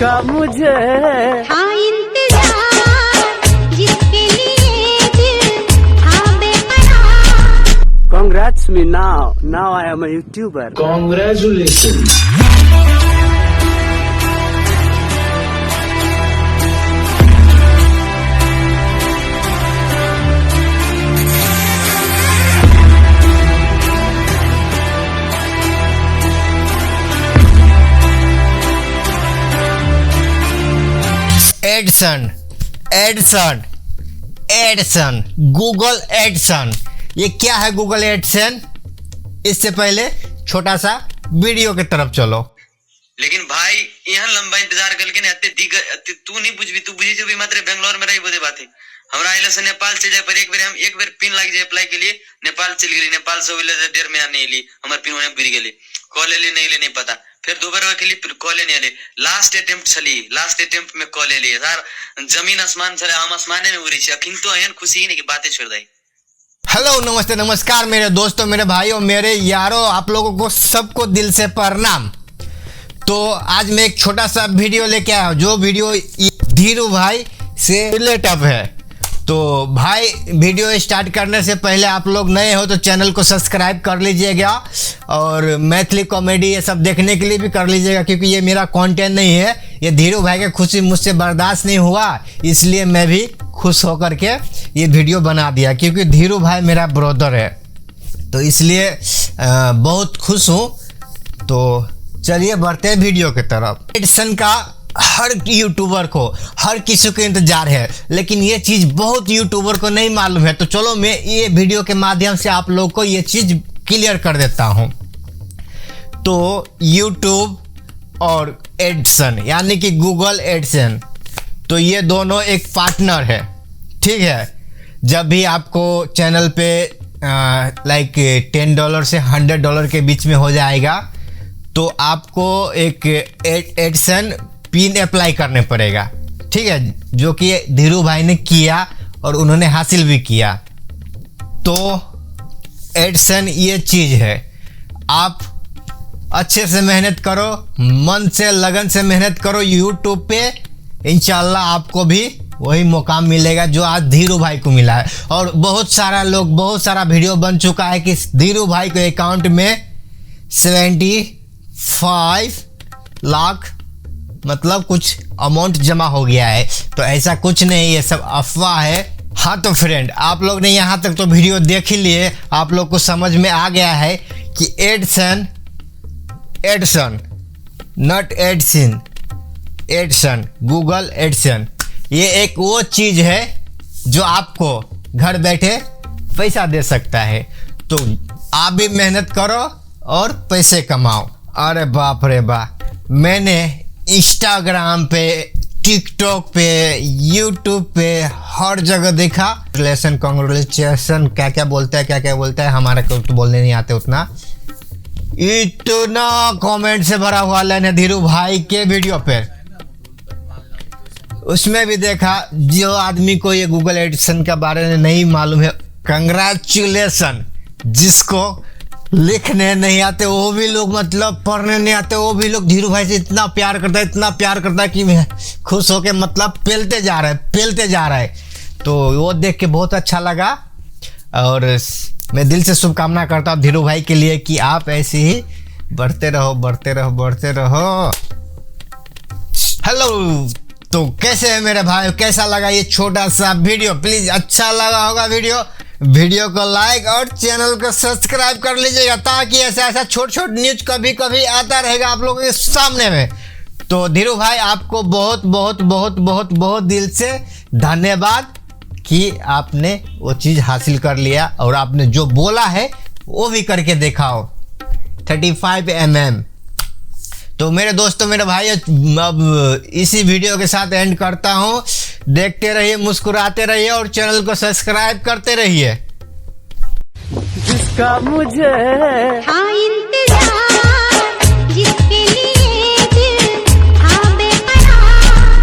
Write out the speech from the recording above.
जिसका मुझे हाँ इंतजार, जिसके लिए दिल था बेकरार। Congrats me now I am a YouTuber. Congratulations. Edson Google Edson. ये क्या है गूगल एडसन? इससे पहले छोटा सा वीडियो की तरफ चलो। लेकिन भाई यहाँ लंबा इंतजार करके तू नहीं बुझबी, तू बुझी जो भी मात्र बेंगलोर में रही बोले बात है। हमरा आइला से नेपाल से जाए पर एक बार पिन लग जाए अप्लाई के लिए नेपाल चल गई। नेपाल से होले 1.5 महीना नहीं ली, हमार पिन होने गिर गेली, कॉल ले नहीं पता। फिर दोबारा के लिए कॉल नहीं आले। लास्ट अटेम्प्ट में कॉल ले यार। जमीन आसमान चले, हम आसमाने में उड़ी छे। अखिन तो अहन खुशी ही नहीं कि बातें छोड़ दई। हेलो नमस्ते नमस्कार मेरे दोस्तों, मेरे भाइयों, मेरे यारों, आप लोगों को सबको दिल से प्रणाम। तो आज मैं एक छोटा सा वीडियो लेके आया हूँ, जो वीडियो धीरू भाई से रिलेटिव है। तो भाई वीडियो स्टार्ट करने से पहले आप लोग नए हो तो चैनल को सब्सक्राइब कर लीजिएगा और मैथिली कॉमेडी ये सब देखने के लिए भी कर लीजिएगा, क्योंकि ये मेरा कंटेंट नहीं है। ये धीरू भाई की खुशी मुझसे बर्दाश्त नहीं हुआ, इसलिए मैं भी खुश होकर के ये वीडियो बना दिया, क्योंकि धीरू भाई मेरा ब्रदर है, तो इसलिए बहुत खुश हूँ। तो चलिए बढ़ते हैं वीडियो की तरफ। एडसन का हर यूट्यूबर को, हर किसी को इंतजार है, लेकिन ये चीज़ बहुत यूट्यूबर को नहीं मालूम है। तो चलो मैं ये वीडियो के माध्यम से आप लोग को ये चीज़ क्लियर कर देता हूँ। तो यूट्यूब और एडसन यानी कि गूगल एडसन, तो ये दोनों एक पार्टनर है, ठीक है। जब भी आपको चैनल पे लाइक $10 से $100 के बीच में हो जाएगा, तो आपको एक एडसन पिन अप्लाई करने पड़ेगा, ठीक है, जो कि धीरू भाई ने किया और उन्होंने हासिल भी किया। तो एडसन ये चीज़ है, आप अच्छे से मेहनत करो, मन से लगन से मेहनत करो यूट्यूब पे, इंशाल्लाह आपको भी वही मौका मिलेगा जो आज धीरू भाई को मिला है। और बहुत सारा वीडियो बन चुका है कि धीरू भाई के अकाउंट में 75 लाख मतलब कुछ अमाउंट जमा हो गया है। तो ऐसा कुछ नहीं, ये सब अफवाह है। हाँ तो फ्रेंड, आप लोग ने यहाँ तक तो वीडियो देख ही लिए, आप लोग को समझ में आ गया है कि Edson not Edson Google Edson ये एक वो चीज़ है जो आपको घर बैठे पैसा दे सकता है। तो आप भी मेहनत करो और पैसे कमाओ। अरे बाप रे बाप, मैंने इंस्टाग्राम पे, टिकटॉक पे, यूट्यूब पे हर जगह देखा कांग्रेचुलेशन क्या बोलता है, हमारे को तो बोलने नहीं आते उतना। इतना कमेंट से भरा हुआ लाइन है धीरू भाई के वीडियो पे। उसमें भी देखा, जो आदमी को ये गूगल एडसन के बारे में नहीं मालूम है, कंग्रेचुलेशन। जिसको लिखने नहीं आते वो भी लोग, मतलब पढ़ने नहीं आते वो भी लोग धीरू भाई से इतना प्यार करता है कि मैं खुश होके मतलब पेलते जा रहा है। तो वो देख के बहुत अच्छा लगा और मैं दिल से शुभकामना करता हूँ धीरू भाई के लिए कि आप ऐसे ही बढ़ते रहो। हेलो, तो कैसे है मेरे भाई, कैसा लगा ये छोटा सा वीडियो? प्लीज़ अच्छा लगा होगा वीडियो को लाइक और चैनल को सब्सक्राइब कर लीजिएगा, ताकि ऐसा छोट न्यूज कभी आता रहेगा आप लोगों के सामने में। तो धीरू भाई आपको बहुत दिल से धन्यवाद कि आपने वो चीज़ हासिल कर लिया और आपने जो बोला है वो भी करके दिखाओ 35 mm। तो मेरे दोस्तों, मेरे भाई, अब इसी वीडियो के साथ एंड करता हूँ। देखते रहिए, मुस्कुराते रहिए और चैनल को सब्सक्राइब करते रहिए। जिसका मुझे हाँ